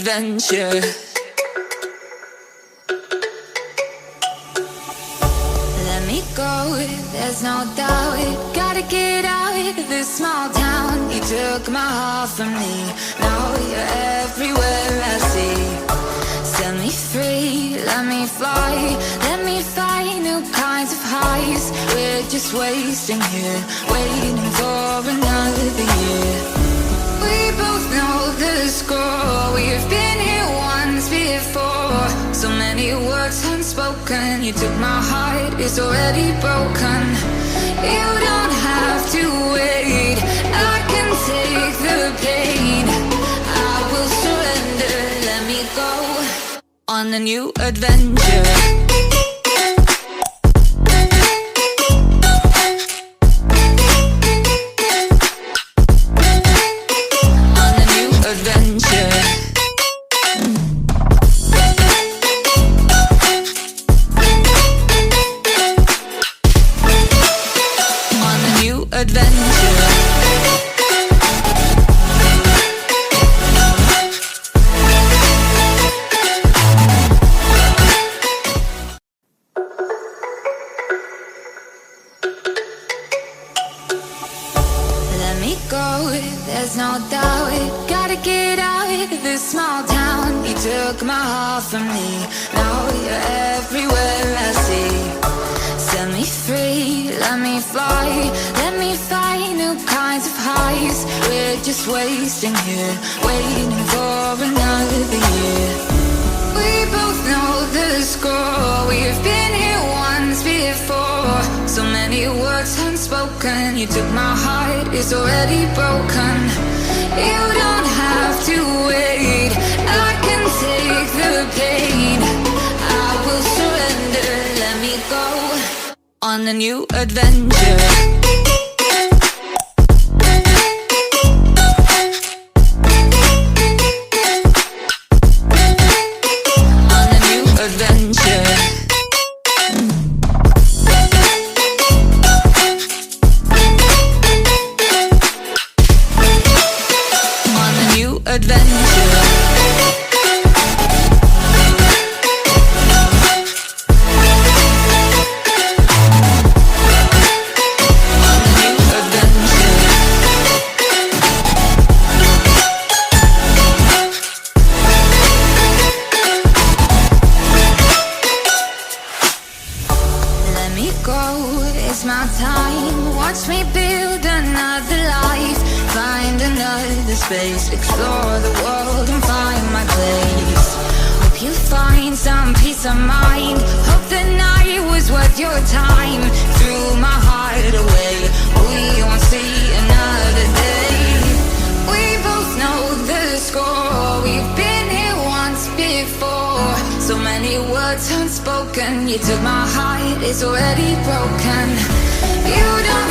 adventure. Let me go, there's no doubt. Gotta get out of this small town. You took my heart from me, now you're everywhere I see. Set me free, let me fly. Let me find new kinds of highs. We're just wasting here, waiting for another year. We both know the score. We've been here once before. So many words unspoken. You took my heart, it's already broken. You don't have to wait, I can take the pain. I will surrender, let me go on a new adventure. There's no doubt, gotta get out of this small town. You took my heart from me, now you're everywhere I see. Set me free, let me fly. Let me find new kinds of highs. We're just wasting here, waiting for another year. We both know the score. We've been here once before. So many words unspoken. You took my heart, it's already broken. You don't have to wait, I can take the pain. I will surrender, let me go on a new adventure. It's my time, watch me build another life. Find another space, explore the world and find my place. Hope you find some peace of mind. Hope the night was worth your time. Threw my heart away, we won't see another day. We both know the score. We've been here once before. So many words unspoken. You took my heart, it's already broken. You don't